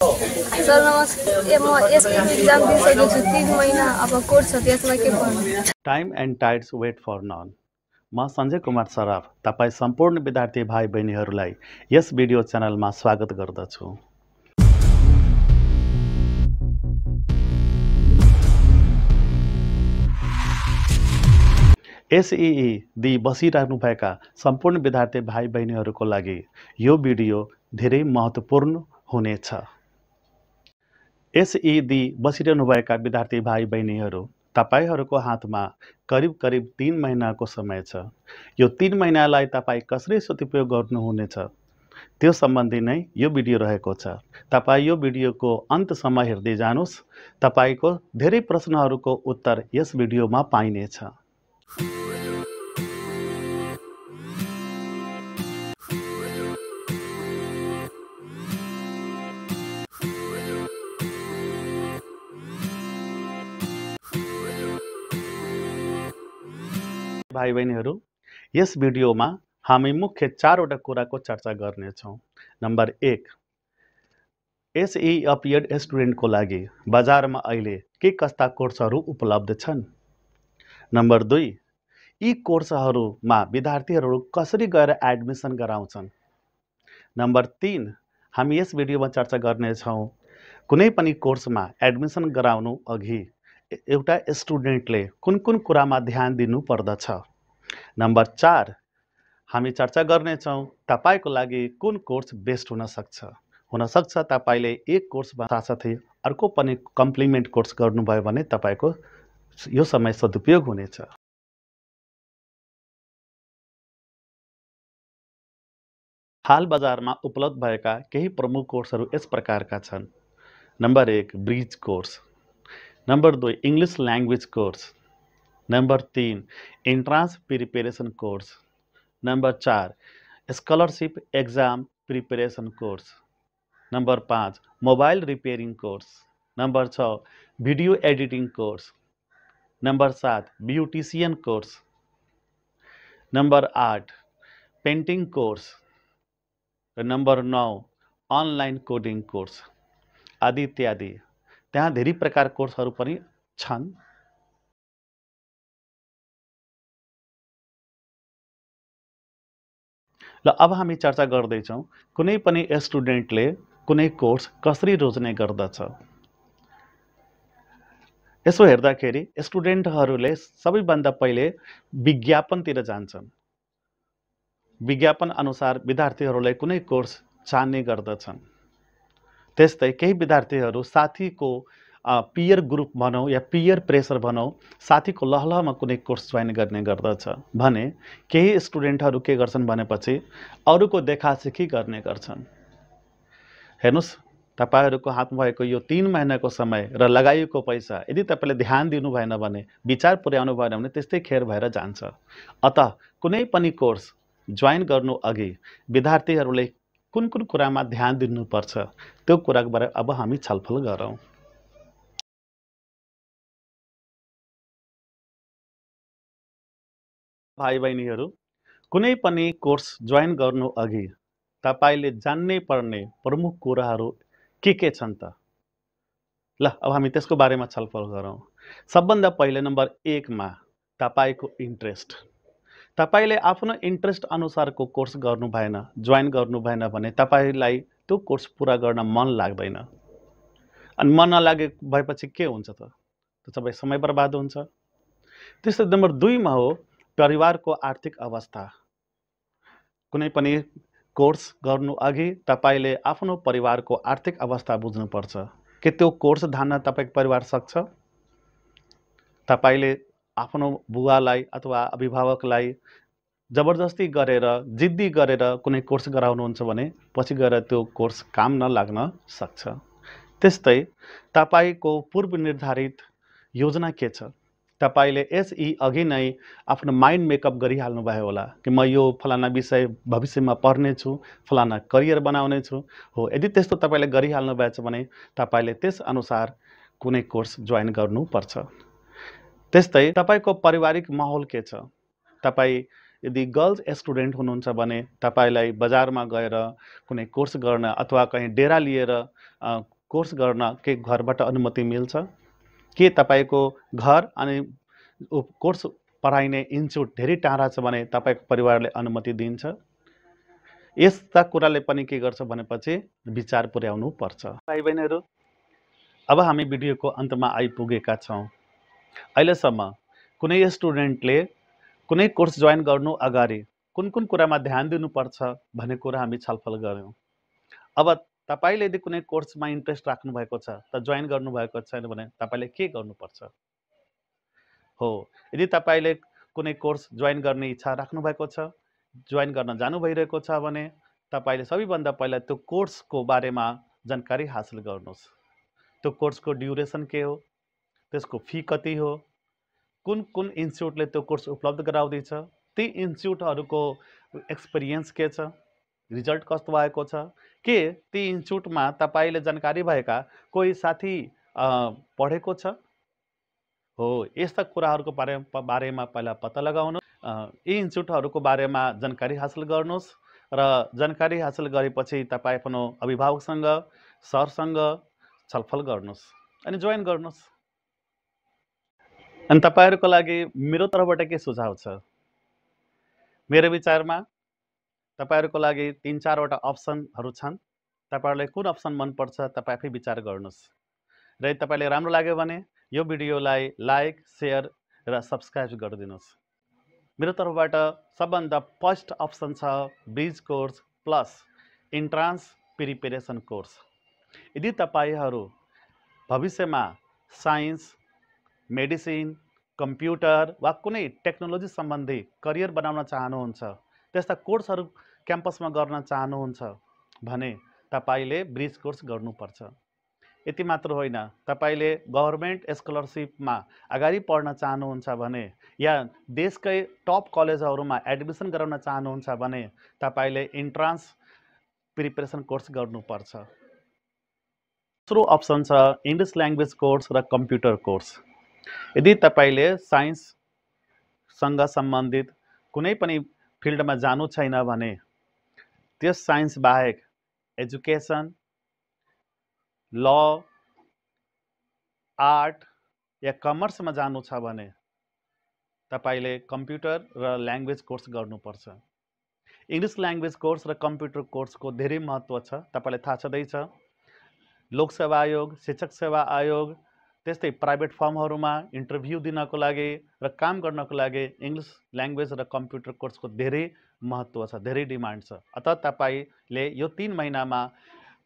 Sir नमस्ते, म SP exam दिइसकेको छु। 3 महिना अब कोर्स छ, त्यसमा के पढ्नु? Time and tides wait for none. म सञ्जय कुमार सराफ तपाईँ सम्पूर्ण विद्यार्थी भाइ बहिनीहरूलाई यस भिडियो च्यानलमा स्वागत गर्दछु। एसईई दिई बसिरहनुभएका सम्पूर्ण विद्यार्थी भाइ बहिनीहरूको लागि यो भिडियो धेरै महत्त्वपूर्ण हुनेछ। एसईई दिई बसिरहनुभएका विद्यार्थी भाइ बहिनीहरू, तपाईहरूको हातमा करिब 3 महिनाको समय छ। यो 3 महिनालाई तपाईँ कसरी सदुपयोग गर्नुहुनेछ त्यो सम्बन्धी नै यो भिडियो रहेको छ। तपाईँ यो भिडियोको अन्तसम्म हेर्दै जानुहोस्। तपाईको धेरै प्रश्नहरूको उत्तर यस भिडियोमा पाइनेछ। भाइ बहिनीहरू, यस भिडियोमा हामी मुख्य 4वटा कुराको चर्चा गर्नेछौँ। नम्बर 1, एसईई अपियर्ड स्टुडेन्टको लागि बजारमा अहिले के कस्ता कोर्सहरू उपलब्ध छन्। नम्बर 2, यी कोर्सहरूमा विद्यार्थीहरू कसरी गएर एडमिसन गराउँछन्। नम्बर 3, हामी यस भिडियोमा चर्चा गर्नेछौँ कुनै पनि कोर्समा एडमिसन गराउनु अघि एउटा स्टुडेन्टले कुन कुन कुरामा ध्यान दिनु पर्दछ। नम्बर 4, हामी चर्चा गर्नेछौँ तपाईको लागि कुन कोर्स बेस्ट हुन सक्छ। हुनसक्छ तपाईले एक कोर्समा साथसाथै अर्को पनि कम्प्लिमेन्ट कोर्स गर्नुभयो भने तपाईको यो समय सदुपयोग हुनेछ। हाल बजारमा उपलब्ध भएका केही प्रमुख कोर्सहरू यस प्रकारका छन्। Number 1, bridge course. Number 2, English language course. Number 3, entrance preparation course. Number 4, scholarship exam preparation course. Number 5, mobile repairing course. Number 6, video editing course. Number 7, beautician course. Number 8, painting course. र नम्बर 9, अनलाइन कोडिङ कोर्स आदि इत्यादि। त्यहाँ धेरै प्रकार कोर्सहरू पनि छन्। ल अब हामी चर्चा गर्दैछौँ कुनै पनि स्टुडेन्टले कुनै कोर्स कसरी रोज्ने गर्दछ। यसो हेर्दाखेरि स्टुडेन्टहरूले सबैभन्दा पहिले विज्ञापनतिर जान्छन्। विज्ञापन अनुसार विद्यार्थीहरूले कुनै कोर्स छान्ने गर्दछन्। त्यस्तै केही विद्यार्थीहरू साथीको पियर ग्रुप भनौँ या पियर प्रेसर भनौँ, साथीको लहलहमा कुनै कोर्स जोइन गर्ने गर्दछ भने केही स्टुडेन्टहरू के गर्छन् भनेपछि अरूको देखासेखी गर्ने गर्छन्। हेर्नुस्, तपाईहरूको हातमा भएको यो 3 महिनाको समय र लगाइएको पैसा यदि तपाईले ध्यान दिनु भएन भने, विचार पुर्याउनु भएन भने त्यस्तै खेर भएर जान्छ। अतः कुनै पनि कोर्स जोइन गर्नु अघि विद्यार्थीहरूले कुन कुन कुरामा ध्यान दिनुपर्छ त्यो कुराको बारे अब हामी छलफल गरौँ। भाइ बहिनीहरू, कुनै पनि कोर्स जोइन गर्नु अघि तपाईले जान्नै पर्ने प्रमुख कुराहरू के छन् त? ल अब हामी त्यसको बारेमा छलफल गरौँ। सबभन्दा पहिले नम्बर 1 मा तपाईको इन्ट्रेस्ट। तपाईले आफ्नो इन्ट्रेस्ट अनुसारको कोर्स गर्नु भएन, जोइन गर्नु भएन भने तपाईलाई त्यो कोर्स पुरा गर्न मन लाग्दैन। अनि मन नलागे भएपछि के हुन्छ त? तपाईँ समय बर्बाद हुन्छ। त्यसै नम्बर 2 मा हो परिवारको आर्थिक अवस्था। कुनै पनि कोर्स गर्नु अघि तपाईले आफ्नो परिवारको आर्थिक अवस्था बुझ्नुपर्छ। के त्यो कोर्स धान्न तपाईको परिवार सक्छ? तपाईले आफ्नो बुवालाई अथवा अभिभावकलाई जबरजस्ती गरेर, जिद्दी गरेर कुनै कोर्स गराउनुहुन्छ भने पछि गएर त्यो कोर्स काम नलाग्न सक्छ। त्यस्तै तपाईको पूर्व निर्धारित योजना के छ? तपाईले एसई अघि नै आफ्नो माइन्ड मेकअप गरिहाल्नु भयो होला कि म यो फलाना विषय भविष्यमा पढ्ने छु, फलाना करियर बनाउने छु। हो, यदि त्यस्तो तपाईले गरिहाल्नु भएछ भने तपाईले त्यस अनुसार कुनै कोर्स जोइन गर्नुपर्छ। त्यस्तै तपाईको पारिवारिक माहौल के छ? तपाई यदि गर्ल्स स्टुडेन्ट हुनुहुन्छ भने तपाईँलाई बजारमा गएर कुनै कोर्स गर्न अथवा कहीँ डेरा लिएर कोर्स गर्न के घरबाट अनुमति मिल्छ? के तपाईँको घर अनि कोर्स पढाइने इन्स्टिट्युट धेरै टाढा छ भने तपाईँको परिवारले अनुमति दिन्छ? यस्ता कुराले पनि के गर्छ भनेपछि विचार पुर्याउनु पर्छ। भाइ बहिनीहरू, अब हामी भिडियोको अन्तमा आइपुगेका छौँ। अहिलेसम्म कुनै स्टुडेन्टले कुनै कोर्स जोइन गर्नु अगाडि कुन कुन कुरामा ध्यान दिनुपर्छ भन्ने कुरा हामी छलफल गऱ्यौँ। अब तपाईँले यदि कुनै कोर्समा इन्ट्रेस्ट राख्नु भएको छ त जोइन गर्नुभएको छैन भने तपाईँले के गर्नुपर्छ? हो, यदि तपाईँले कुनै कोर्स जोइन गर्ने इच्छा राख्नु भएको छ, जोइन गर्न जानु भइरहेको छ भने तपाईँले सबैभन्दा पहिला त्यो कोर्सको बारेमा जानकारी हासिल गर्नुहोस्। त्यो कोर्सको ड्युरेसन के हो, त्यसको फी कति हो, कुन कुन इन्स्टिट्युटले त्यो कोर्स उपलब्ध गराउँदैछ, ती इन्स्टिट्युटहरूको एक्सपिरियन्स के छ, रिजल्ट कस्तो भएको छ, के ती इन्स्टिट्युटमा तपाईँले जानकारी भएका कोही साथी पढेको छ? हो, यस्ता कुराहरूको बारेमा पहिला पत्ता लगाउनु, यी इन्स्टिट्युटहरूको बारेमा जानकारी हासिल गर्नुहोस् र जानकारी हासिल गरेपछि तपाईँ आफ्नो अभिभावकसँग, सरसँग छलफल गर्नुहोस् अनि जोइन गर्नुहोस्। अनि तपाईँहरूको लागि मेरो तर्फबाट के सुझाव छ? मेरो विचारमा तपाईँहरूको लागि 3-4वटा अप्सनहरू छन्। तपाईँहरूलाई कुन अप्सन मनपर्छ तपाईँ आफै विचार गर्नुहोस् र यदि तपाईँलाई राम्रो लाग्यो भने यो भिडियोलाई लाइक, सेयर र सब्सक्राइब गरिदिनुहोस्। मेरो तर्फबाट सबभन्दा फर्स्ट अप्सन छ bridge course plus entrance preparation course. यदि तपाईँहरू भविष्यमा साइन्स, मेडिसिन, कम्प्युटर वा कुनै टेक्नोलोजी सम्बन्धी करियर बनाउन चाहनुहुन्छ, त्यस्ता कोर्सहरू क्याम्पसमा गर्न चाहनुहुन्छ भने तपाईँले ब्रिज कोर्स गर्नुपर्छ। यति मात्र होइन, तपाईँले गभर्मेन्ट स्कलरसिपमा अगाडि पढ्न चाहनुहुन्छ भने या देशकै टप कलेजहरूमा एडमिसन गराउन चाहनुहुन्छ भने तपाईँले इन्ट्रान्स प्रिपेरेसन कोर्स गर्नुपर्छ। दोस्रो अप्सन छ इङ्ग्लिस ल्याङ्ग्वेज कोर्स र कम्प्युटर कोर्स। यदि तपाईँले साइन्ससँग सम्बन्धित कुनै पनि फिल्डमा जानु छैन भने त्यस साइन्स बाहेक एजुकेसन, ल, आर्ट या कमर्समा जानु छ भने तपाईँले कम्प्युटर र ल्याङ्ग्वेज कोर्स गर्नुपर्छ। इङ्ग्लिस ल्याङ्ग्वेज कोर्स र कम्प्युटर कोर्सको धेरै महत्त्व छ, तपाईँलाई थाहा छँदैछ। लोकसेवा आयोग, शिक्षक सेवा आयोग, त्यस्तै प्राइभेट फर्महरूमा इन्टरभ्यू दिनको लागि र काम गर्नको लागि इङ्ग्लिस ल्याङ्ग्वेज र कम्प्युटर कोर्सको धेरै महत्त्व छ, धेरै डिमान्ड छ। अत तपाईँले यो 3 महिनामा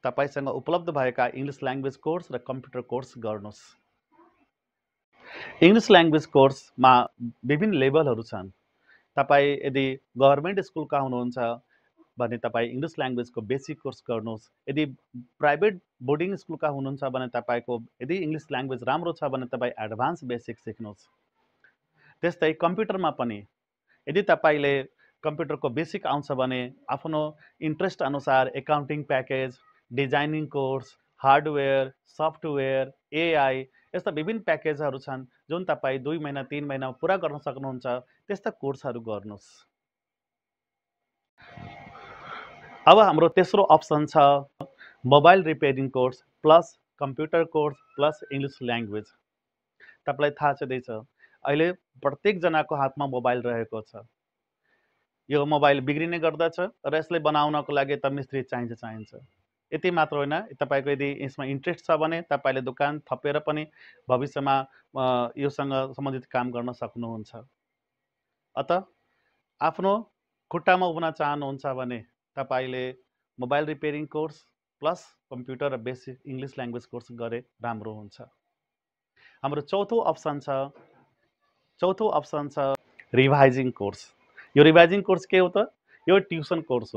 तपाईँसँग उपलब्ध भएका इङ्ग्लिस ल्याङ्ग्वेज कोर्स र कम्प्युटर कोर्स गर्नुहोस्। इङ्ग्लिस ल्याङ्ग्वेज कोर्समा विभिन्न लेभलहरू छन्। तपाईँ यदि गभर्मेन्ट स्कुलका हुनुहुन्छ भने तपाईँ इङ्ग्लिस ल्याङ्ग्वेजको बेसिक कोर्स गर्नुहोस्। यदि प्राइभेट बोर्डिङ स्कुलका हुनुहुन्छ भने तपाईँको यदि इङ्ग्लिस ल्याङ्ग्वेज राम्रो छ भने तपाईँ एडभान्स बेसिक सिक्नुहोस्। त्यस्तै कम्प्युटरमा पनि यदि तपाईँले कम्प्युटरको बेसिक आउँछ भने आफ्नो इन्ट्रेस्ट अनुसार accounting package, designing course, hardware, software, AI यस्ता विभिन्न प्याकेजहरू छन् जुन तपाईँ 2 महिना 3 महिनामा पुरा गर्न सक्नुहुन्छ। त्यस्ता कोर्सहरू गर्नुहोस्। अब हाम्रो तेस्रो अप्सन छ mobile repairing course plus computer course plus English language. तपाईँलाई थाहा छँदैछ अहिले प्रत्येकजनाको हातमा मोबाइल रहेको छ। यो मोबाइल बिग्रिने गर्दछ र यसलाई बनाउनको लागि त मिस्त्री चाहिन्छ। यति मात्र होइन, तपाईँको यदि यसमा इन्ट्रेस्ट छ भने तपाईँले दोकान थपेर पनि भविष्यमा योसँग सम्बन्धित काम गर्न सक्नुहुन्छ। अत आफ्नो खुट्टामा उभिन चाहनुहुन्छ भने तपाईँले mobile repairing course plus computer र बेसिक इङ्ग्लिस ल्याङ्ग्वेज कोर्स गरे राम्रो हुन्छ। हाम्रो चौथो अप्सन छ रिभाइजिङ कोर्स। यो रिभाइजिङ कोर्स के हो त? यो ट्युसन कोर्स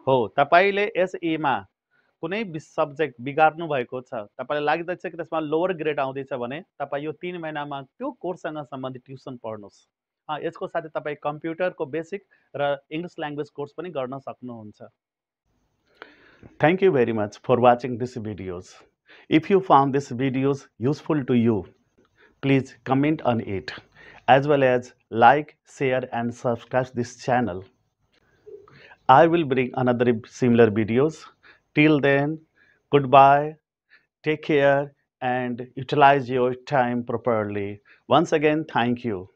हो। तपाईँले एसईमा कुनै सब्जेक्ट बिगार्नु भएको छ, तपाईँलाई लाग्दैछ कि त्यसमा लोवर ग्रेड आउँदैछ भने तपाईँ यो 3 महिनामा त्यो कोर्ससँग सम्बन्धित ट्युसन पढ्नुहोस्। यसको साथै तपाईँ कम्प्युटरको बेसिक र इङ्ग्लिस ल्याङ्ग्वेज कोर्स पनि गर्न सक्नुहुन्छ। Thank you very much for watching this videos. If you found this videos useful to you, please comment on it as well as like, share and subscribe this channel. I will bring another similar videos. Till then, goodbye, take care and utilize your time properly. Once again, thank you.